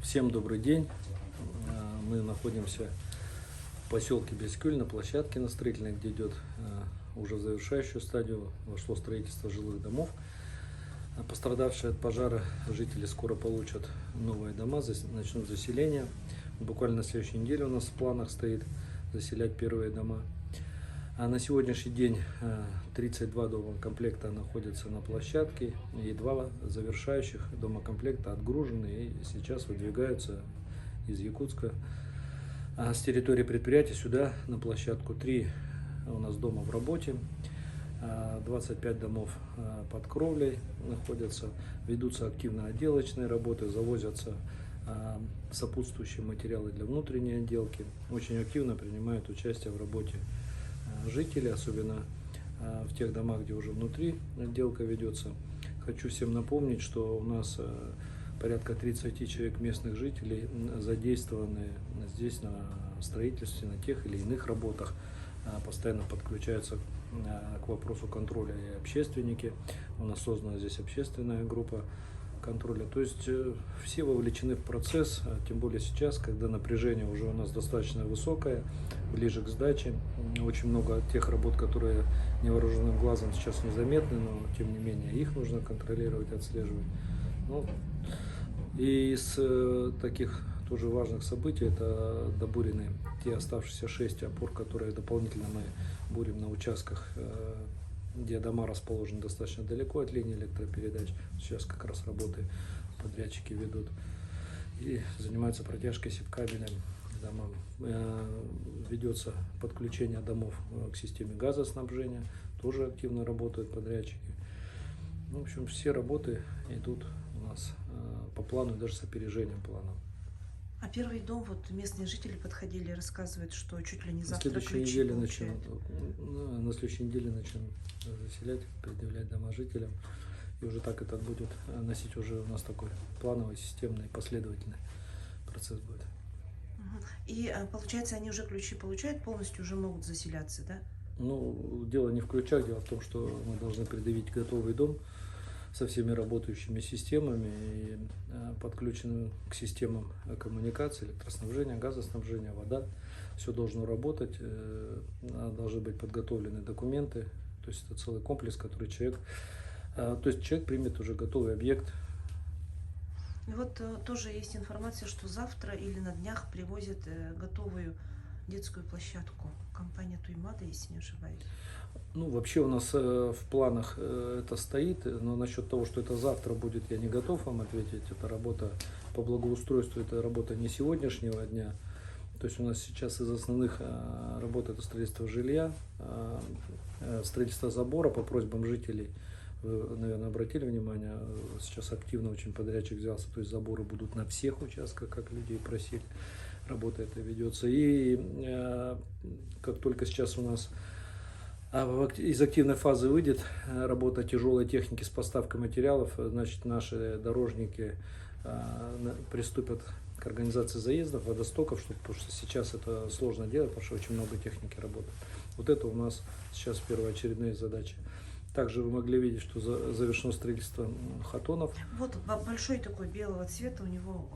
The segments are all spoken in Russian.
Всем добрый день. Мы находимся в поселке Бескюль на площадке на строительной, где идет уже в завершающую стадию вошло строительство жилых домов. Пострадавшие от пожара жители скоро получат новые дома, начнут заселение. Буквально на следующей неделе у нас в планах стоит заселять первые дома. А на сегодняшний день 32 дома комплекта находятся на площадке, и 2 завершающих дома комплекта отгружены и сейчас выдвигаются из Якутска с территории предприятия сюда на площадку. 3 у нас дома в работе, 25 домов под кровлей находятся, ведутся активно отделочные работы, завозятся сопутствующие материалы для внутренней отделки. Очень активно принимают участие в работе жители, особенно в тех домах, где уже внутри отделка ведется. Хочу всем напомнить, что у нас порядка 30 человек местных жителей задействованы здесь на строительстве, на тех или иных работах, постоянно подключаются к вопросу контроля и общественники. У нас создана здесь общественная группа контроля. То есть все вовлечены в процесс, тем более сейчас, когда напряжение уже у нас достаточно высокое, ближе к сдаче. Очень много тех работ, которые невооруженным глазом сейчас незаметны, но тем не менее их нужно контролировать, отслеживать. Ну, и из таких тоже важных событий это добурены те оставшиеся 6 опор, которые дополнительно мы бурим на участках, где дома расположены достаточно далеко от линии электропередач. Сейчас как раз работы подрядчики ведут и занимаются протяжкой сепкабеля к домам. Ведется подключение домов к системе газоснабжения, тоже активно работают подрядчики. В общем, все работы идут у нас по плану, даже с опережением плана. А первый дом, вот местные жители подходили, рассказывают, что чуть ли не На завтра следующей ключи неделе получают. на следующей неделе начнем заселять, предъявлять дома жителям. И уже так это будет носить уже у нас такой плановый, системный, последовательный процесс будет. И получается, они уже ключи получают, полностью уже могут заселяться, да? Ну, дело не в ключах, дело в том, что мы должны предъявить готовый дом со всеми работающими системами и подключенным к системам коммуникации, электроснабжения, газоснабжения, вода. Все должно работать, должны быть подготовлены документы, то есть это целый комплекс, который человек примет уже готовый объект. И вот тоже есть информация, что завтра или на днях привозят готовую детскую площадку. Компания Туймада, если не ошибаюсь. Ну, вообще у нас в планах это стоит, но насчет того, что это завтра будет, я не готов вам ответить. Это работа по благоустройству, это работа не сегодняшнего дня. То есть у нас сейчас из основных работ это строительство жилья, строительство забора по просьбам жителей. Вы, наверное, обратили внимание, сейчас активно очень подрядчик взялся, то есть заборы будут на всех участках, как людей просили. Работа эта ведется. И как только сейчас у нас из активной фазы выйдет работа тяжелой техники с поставкой материалов, значит, наши дорожники приступят к организации заездов, водостоков, потому что сейчас это сложно делать, потому что очень много техники работает. Вот это у нас сейчас первоочередные задачи. Также вы могли видеть, что завершено строительство хатонов. Вот большой такой белого цвета, у него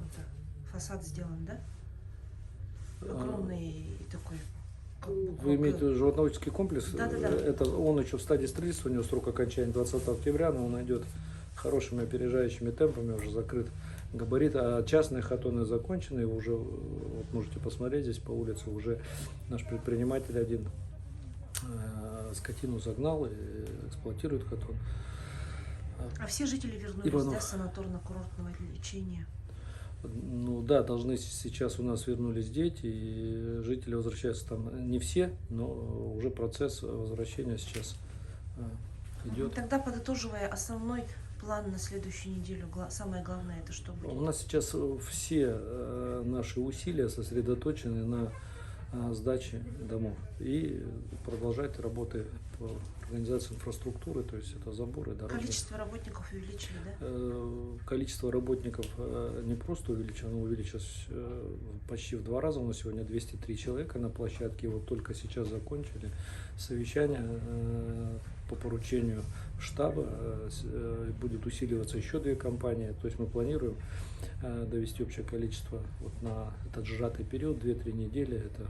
фасад сделан, да? Огромный такой. Вы имеете в виду животноводческий комплекс? Да. Это он еще в стадии строительства, у него срок окончания 20 октября, но он идет хорошими опережающими темпами, уже закрыт габарит. А частные хатоны закончены, уже вот можете посмотреть здесь по улице, уже наш предприниматель один скотину загнал и эксплуатирует хатон. А все жители вернулись, Иванов. да, санаторно-курортного лечения? Ну да, должны сейчас у нас вернулись дети, и жители возвращаются там не все, но уже процесс возвращения сейчас идет. Тогда, подытоживая, основной план на следующую неделю, самое главное, это что будет? У нас сейчас все наши усилия сосредоточены на сдаче домов и продолжать работы по организации инфраструктуры, то есть это заборы, дороги. Количество работников увеличили, да? Количество работников не просто увеличено, оно увеличилось почти в 2 раза. У нас сегодня 203 человека на площадке. Вот только сейчас закончили совещание по поручению штаба. Будет усиливаться еще 2 компании. То есть мы планируем довести общее количество вот на этот сжатый период, 2-3 недели. Это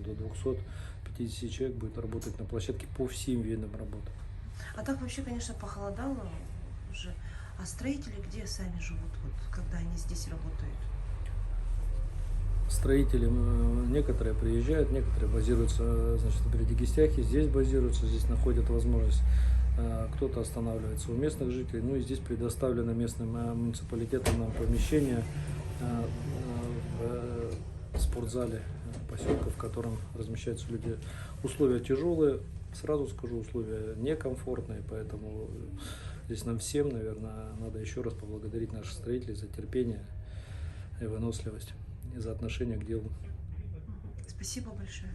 до 250 человек будет работать на площадке по всем видам работ. А так вообще, конечно, похолодало уже. А строители где сами живут, вот, когда они здесь работают? Строители некоторые приезжают, некоторые базируются, значит, в Бердигистяхе, здесь базируются, здесь находят возможность. Кто-то останавливается у местных жителей. Ну и здесь предоставлено местным муниципалитетам нам помещение в спортзале поселка, в котором размещаются люди. Условия тяжелые, сразу скажу, условия некомфортные, поэтому здесь нам всем, наверное, надо еще раз поблагодарить наших строителей за терпение и выносливость, и за отношение к делу. Спасибо большое.